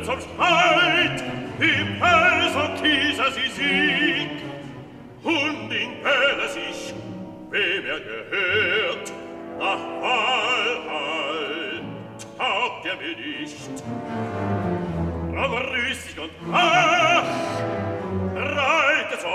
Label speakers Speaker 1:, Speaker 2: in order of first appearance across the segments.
Speaker 1: zum Streit, im Felser Kieser sie sieg, und in Quelle sich, wem gehört, nach Wahl taugt mir nicht. Aber rüstig und ach, reitet so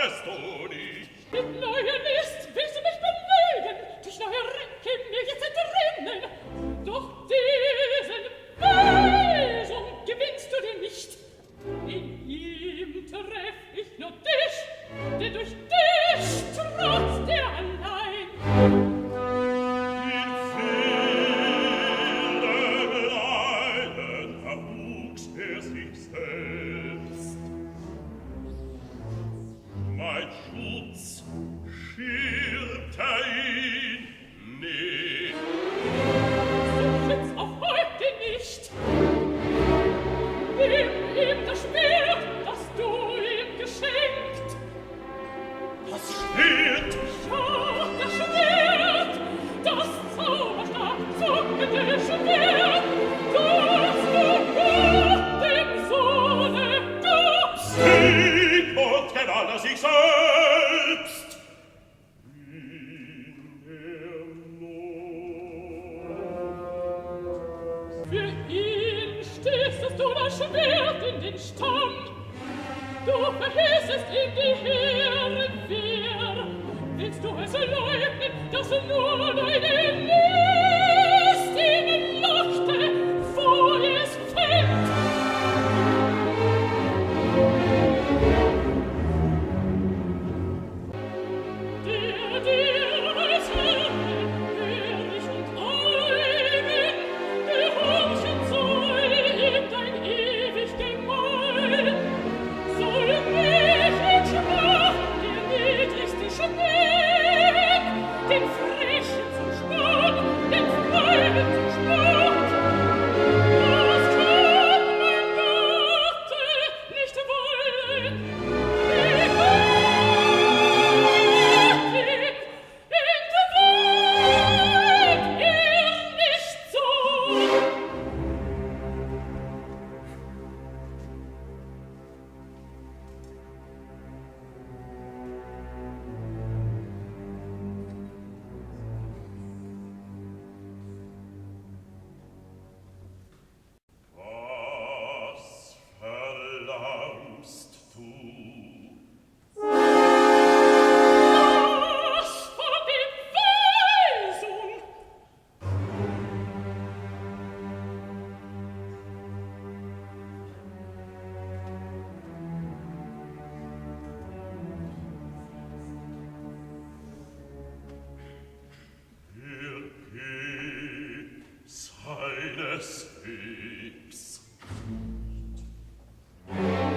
Speaker 1: wolltest du nicht.
Speaker 2: Mit neuer List willst du mich belegen, durch neue Ränke mir jetzt entrinnen. Doch diesen Weisung gewinnst du dir nicht. In ihm treff ich nur dich, denn durch dich trotz der allein.
Speaker 1: Mein Schutz schirmte ihn nicht.
Speaker 2: So schütz auch heute nicht. Nimm ihm das Schwert, das du ihm geschenkt.
Speaker 1: Das Schwert?
Speaker 2: Schau, das Schwert, das zauberstark zuckende Schwert, das du Gott dem Sohne gabst.
Speaker 1: Sieg und gewann sich selbst.
Speaker 2: Für ihn stießest du das Schwert in den Stamm. Du verhießest ihm die Herrenwehr. Willst du es leugnen, dass nur deine List ihn lockte, wo es fällt? Dir als Hirte, hörig und eigen, gehorchen soll ihm dein ewig Gemahl. Soll mich in Schwachen der niedrigste Schmähen, den Frechen zum Spott, den Freuden zum Spott. Das kann mein Gatte nicht wollen.
Speaker 1: Was verlangst du?
Speaker 2: Was von der Weisung?
Speaker 1: Seines Wegs.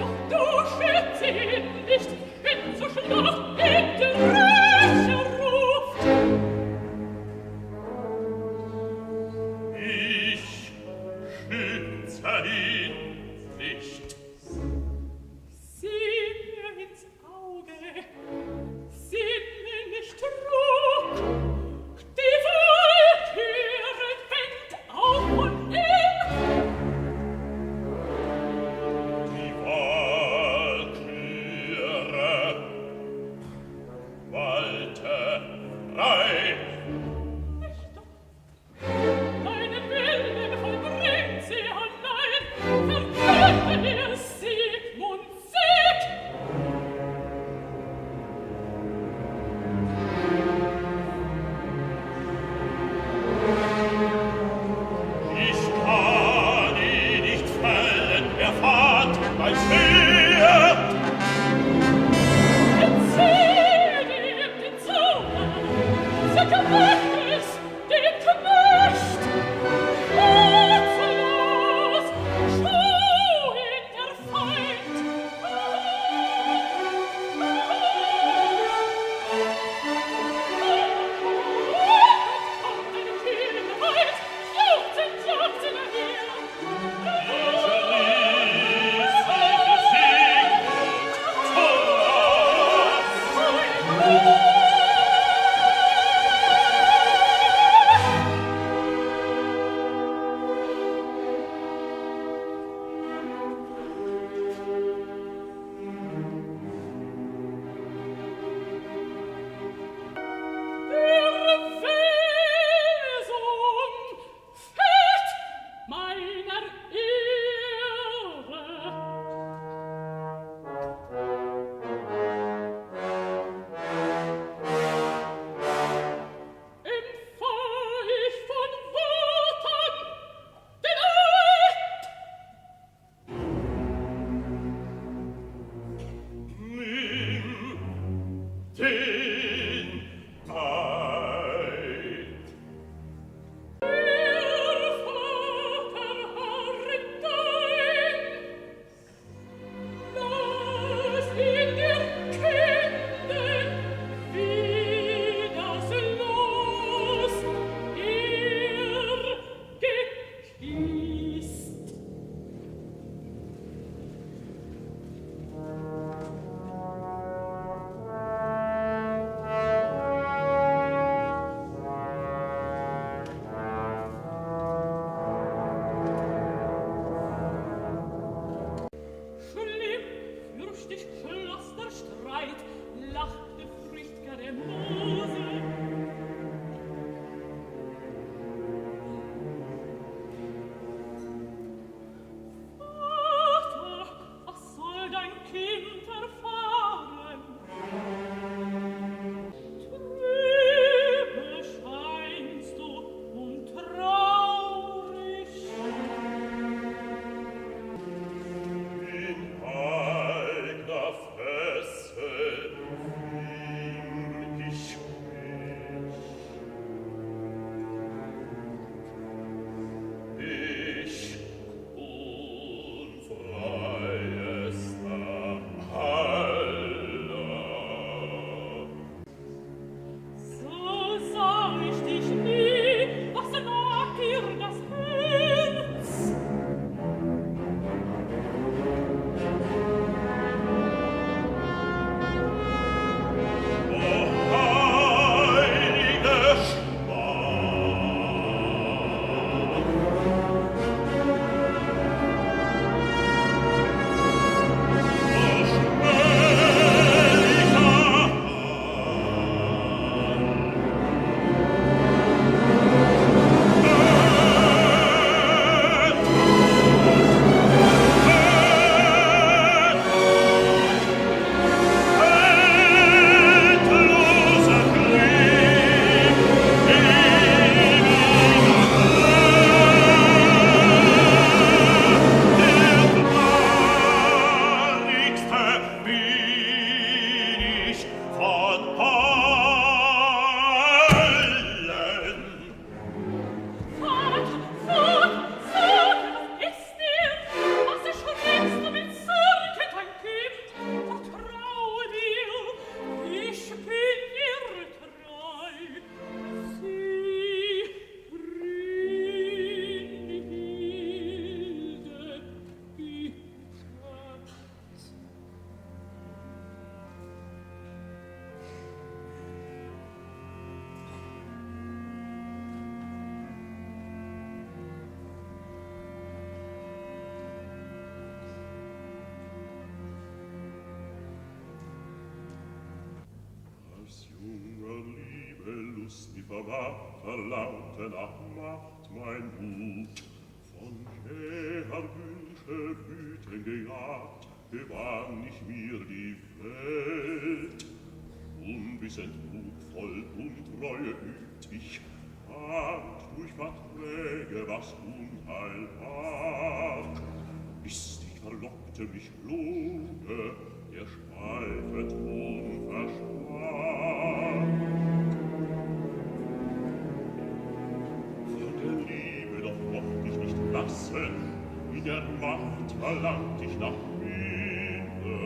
Speaker 2: Doch du schützt ihn nicht, wenn zur Schlacht ihn der Rächer ruft.
Speaker 1: Ich schütze ihn nicht.
Speaker 2: Sieh mir ins Auge, sieh mir nicht Ruck. Die Walküre fängt auf von ihm.
Speaker 1: Die Walküre wallte frei.
Speaker 2: Deinen Willen vollbringt sie allein, verkünde ihr Siegmund Sieg.
Speaker 1: Ich kann ihn nicht fällen, er fahrt mein Schwert.
Speaker 2: Erzähl ihm den Zauber, sag es, den Knecht. Schwarzelos, schau ihn der Feind. Kommt deine Kühne weit, jauchzend daher.
Speaker 1: Ich ließ sie Puls, die verlaute nach Macht mein Mut. Von jeher Wünsche wüten gejagt, gewann ich mir die Welt. Unwissend, mutvoll und Treue übt ich, und durch Verträge, was Unheil war. Listig verlockte mich Lohne, der Schweifet unversprach. Von der Liebe doch mocht ich nicht lassen, in der Macht verlangt ich nach Liebe.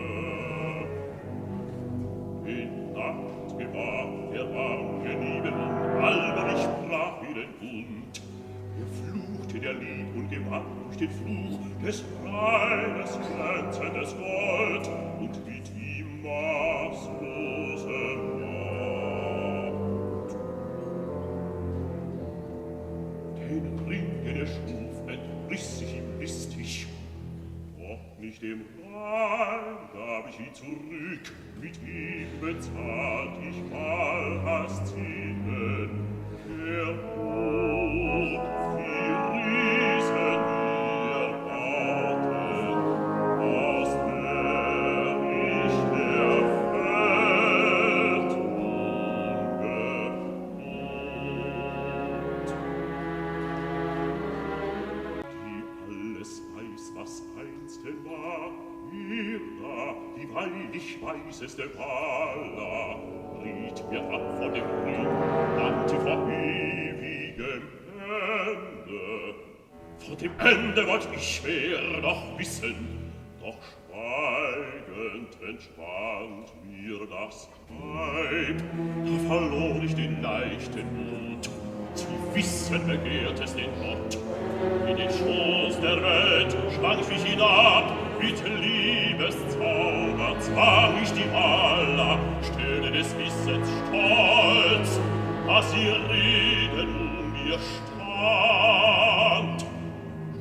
Speaker 1: In Nacht gebar der Angeliebe und alberlich sprach wie den Hund. Er fluchte der Lieb und gewann durch den Fluch des reines, glänzendes Gold und wie die maßlose Macht. Den Ring, den er schuf, entriss ich ihm listig, doch nicht dem Reim gab ich ihn zurück, mit ihm bezahlt ich mal als Zinnen. Der Tod, die Riesen mir bauten, aus der ich der Welt ungewohnt. Die alles weiß, was einsten war, Myrna, die weilig weißeste Walla, riet mir ab von dem Ring, nannte vor ewigem Ende. Vor dem Ende wollt ich mehr noch wissen, doch schweigend entspannt mir das Weib. Da verlor ich den leichten Mut, zu wissen begehrt es den Gott. In den Schoß der Welt schwang ich mich hinab, mit Liebeszauber zwang ich die Walla, Stelle des Wissens stolz, was ihr Reden mir stand.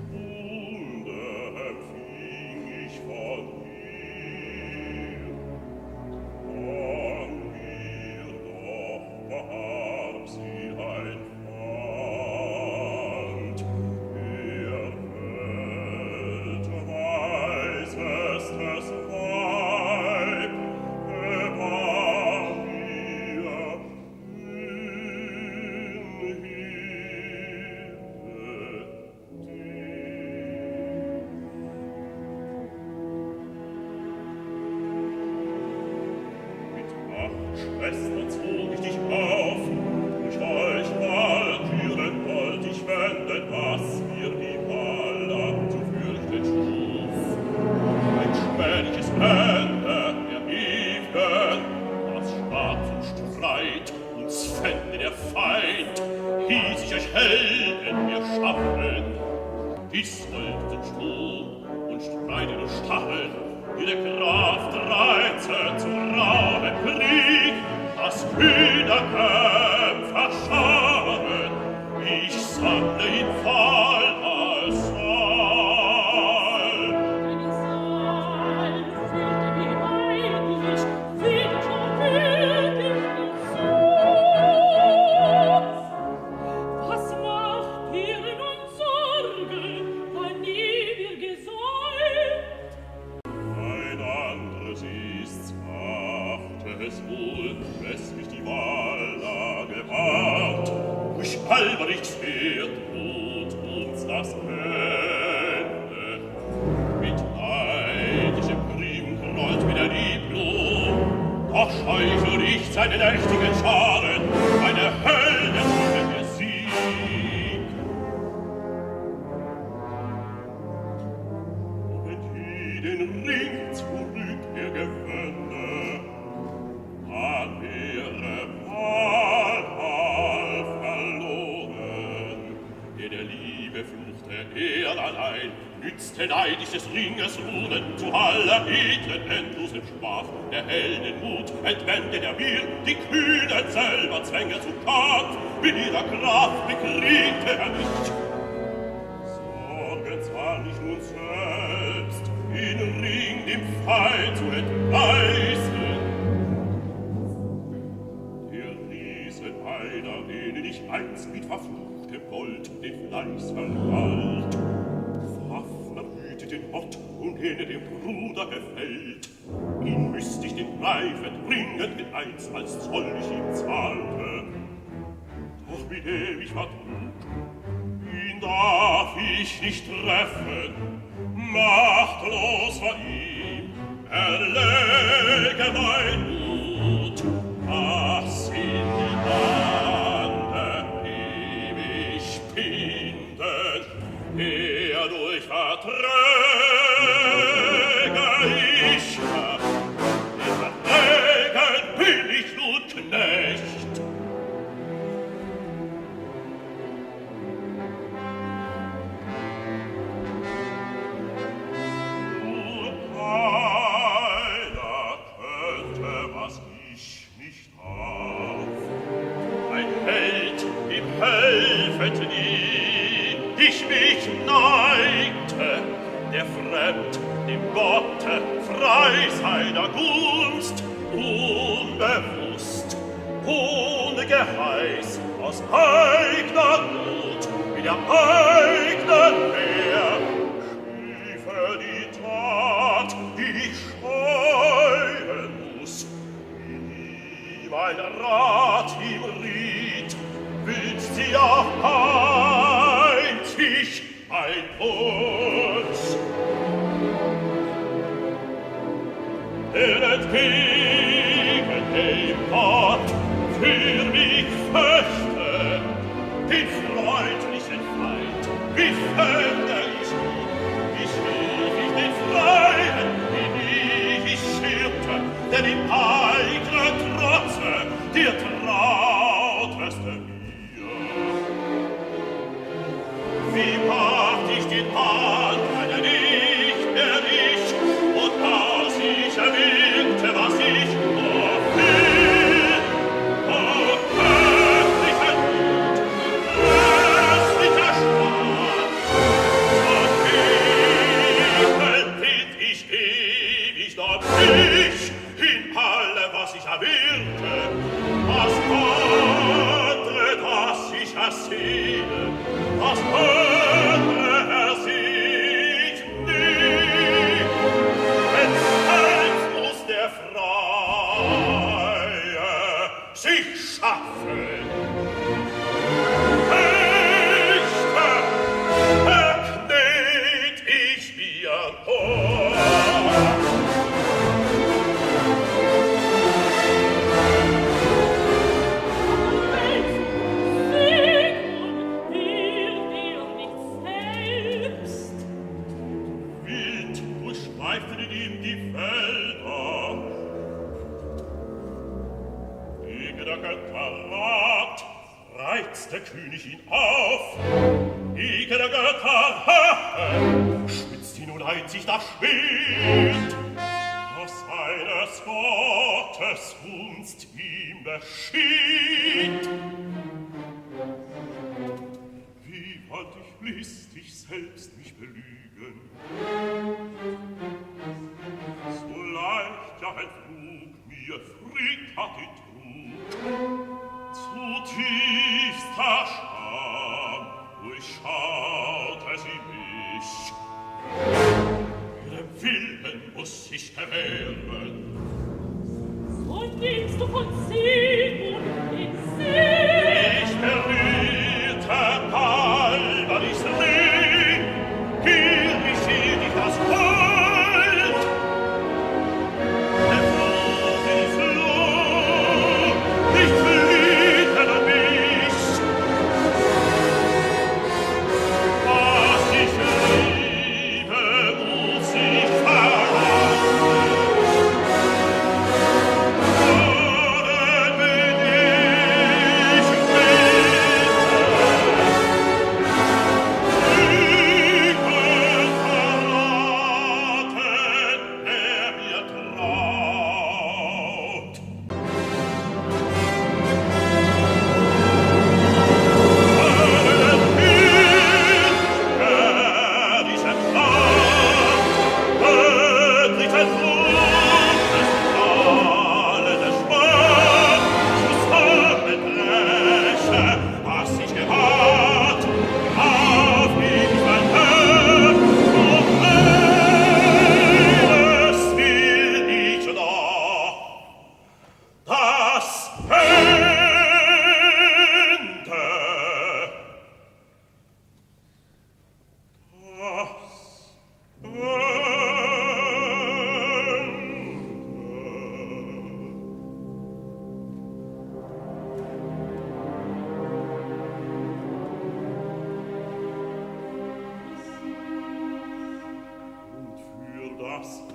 Speaker 1: Kunde empfing ich von ihr doch warb sie ein Pfand. Weisestes Weib, gebar mir in Mit 8 Schwestern zog ich dich auf, durch euch Walküren wollt ich wenden, was mir die Walla zu fürchten schuf. Ein schmähliches Ende erheben, was Schwarz und Streit uns fände der Feind, hieß ich euch Helden mir schaffen. Dies wollten Sturm und streitende Stacheln, ihre Kraft reizen zu rauhem Krieg, das kühne Kämpfer scharen, ich sammle ihn Fall als Saal.
Speaker 2: Deine Saal fühlte wie heilig, wieder schon fühlt ich dich so. Was macht dir nun Sorge, weil nie wir gesäumt?
Speaker 1: Ein anderes ist's, achte es wohl, wes mich die Walla gewahrt. Durch Albericht fährt Not uns das Ende. Mit neidischem Grimm rollt wieder die Blut, doch scheuche nicht seine nächtigen Scharen, eine Heldenrunde der Sieg. Wenn die den Ring zurück er gewände, dann wäre Valhall verloren. Der Liebe fluchte er allein, nützte neidisch des Ringes Runen, zu aller edlen endlosen Schmach. Der Heldenmut entwende der mir, die Kühnen selber zwänge zum Kampf, mit ihrer Kraft bekriegte er nicht. Sorgen zwar nicht nun selbst, in Ring dem Feind zu entreißen. Der Riesen einer mit verfluchtem Gold den Fleiß vergalt. Fafner hütet den Mord und den dem Bruder gefällt. Ihn müsst ich den Reif entbringen, mit eins als Zoll ich ihm zahlte. Doch mit dem ich vertrug, ihn darf ich nicht treffen, machtlos vor ihm erläge mein Mut, was in die Bande ewig binden, er durch Verträge ich hab, in Verträgen bin ich nun Knecht. Helfet nie, ich mich neigte, der Fremd, dem Gotte, frei seiner Gunst, unbewusst, ohne Geheiß, aus eigener Not, mit der eigenen Wehr, schiefe die Tat, die ich scheuen muss, wie mein Rat ihm riet, wünscht sie auch einzig ein Wunsch. Denn entgegen dem Gott für mich fürchte, den freundlichen Feind, wie fände ich ihn, wie schrieb ich den Freien, wie nie ich schirmte, denn im eigenen Trotze dir trauteste wie macht ich den anderen nicht mehr ich, und als ich erwähnte, was ich nur will, köstlicher Mut, köstlicher Schwach, und bild ich ewig dort ich in allem, was ich erwähnte, was andere, das ich ersehne, was andere sieht nie, wenn selbst muss der Freie sich schaffen. Echter erknet ich mir vor. Der König ihn auf, Ege der Götter, schwitzt ihn und einzig das Schwert, aus seines Gottes Gunst ihm beschied. Wie wollt ich listig selbst mich belügen, so leicht ja entrug mir Frickati trug, zutiefster Scham durchschaute sie mich. Ihrem Willen muss ich gewähren.
Speaker 2: So nimmst du von Segen den See.
Speaker 1: Ich berührte Palmerichs Ring, gierig sie nicht das Gold. Der Flug in Flug, nicht fliehen an mich. Was ich liebe, muss ich verlassen. Oder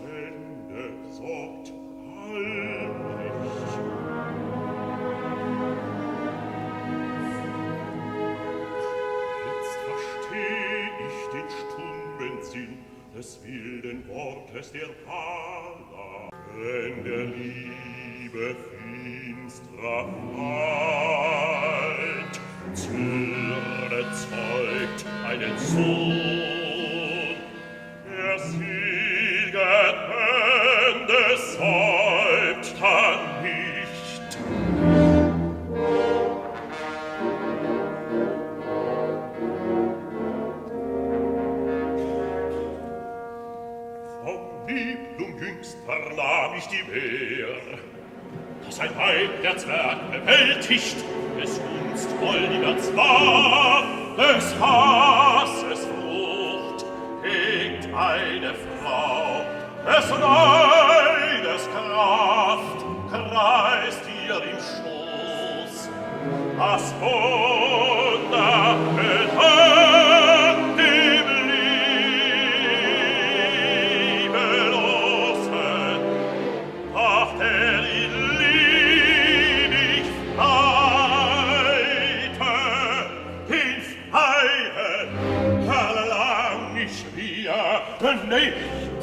Speaker 1: Ende sorgt Albrecht. Jetzt versteh ich den stummen Sinn des wilden Wortes der Pala, wenn der Liebe finstrer Halt Zürne zeugt einen Sohn, der sieget Hände säumt dann nicht. Vom Lieblung jüngster nahm ich die Wehr, dass ein Weib der Zwerg bewältigt, des Gunstvolligers war, des Hasses Frucht, hegt eine Frau, des Neides Kraft, kreist ihr im Schoß, das Wunder dem Liebelosen, ach, der ihn liebig freite, den Freien verlang ich mir nicht.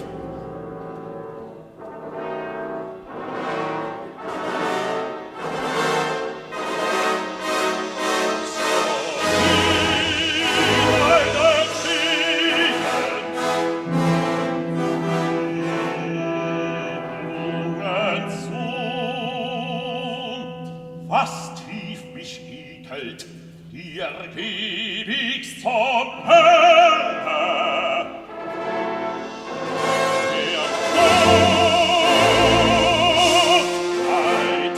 Speaker 1: Was tief mich ekelt, die ergiebigst zum Hölle. Der Gottheit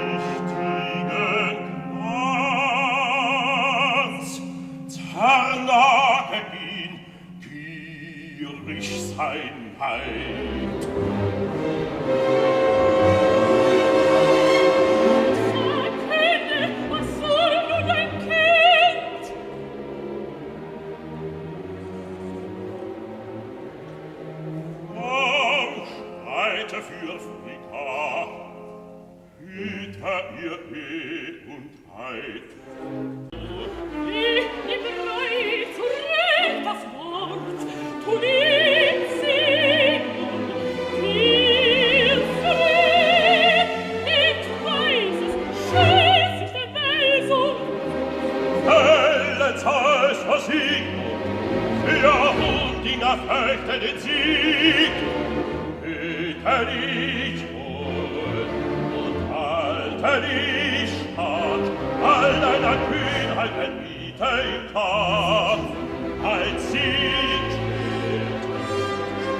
Speaker 1: nichtigen Glanz zernage ihn gierig sein Heid. Für Frika, hüte ihr und Heid.
Speaker 2: Wie bereit zu recht das Wort, tu ihn singen, dir frei, ich weiß es, schäß sich der Weisung.
Speaker 1: Wellens heißt Versiegung, für Hundinger fürchte den Sieg. Hüte dich wohl und halte dich stark, all deiner Kühnheit erbiete im Tag. Ein Sieg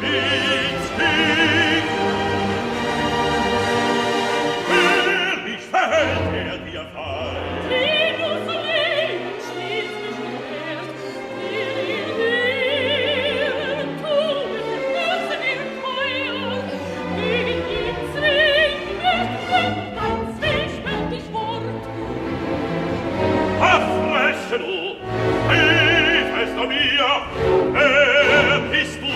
Speaker 1: steht, König verhält dir frei.
Speaker 2: Wie du so lebst, steht nicht gewährt, dir in Ehren, tu mit dem Herzen ihr Feuer, gegen ihn zwingt, wenn dein zwiespältig Wort.
Speaker 1: Verfreche du, riefest du mir, wer bist du,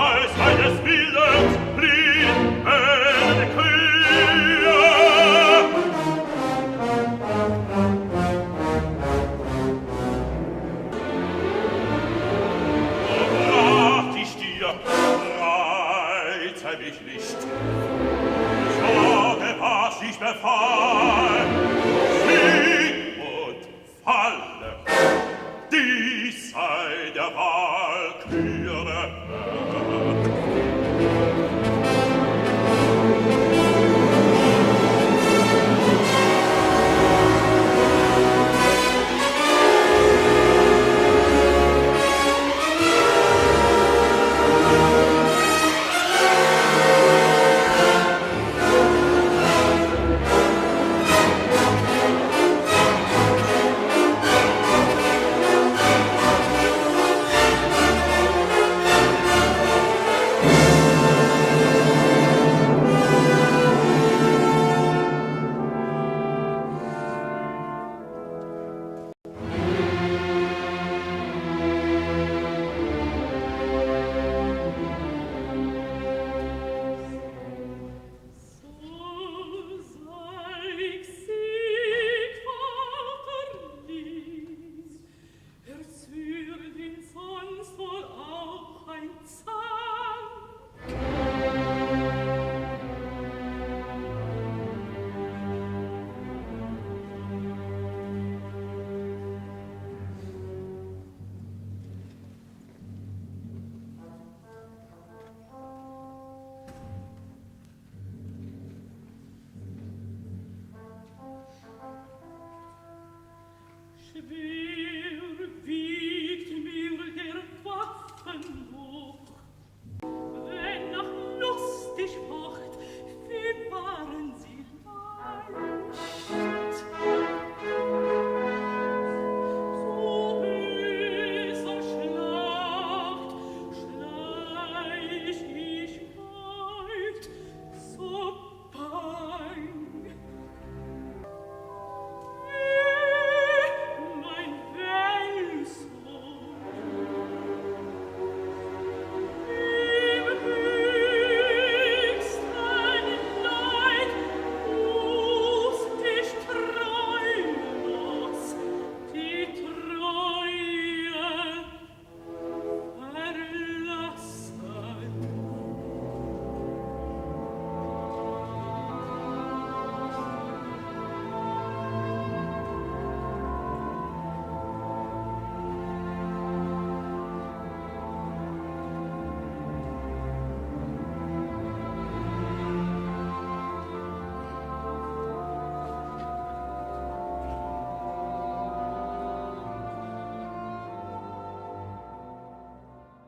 Speaker 1: als eines Bildens blieb eine Kühe. So rat ich dir, reize mich nicht, sage, was ich befahl, sieg und falle, dies sei der Walküre.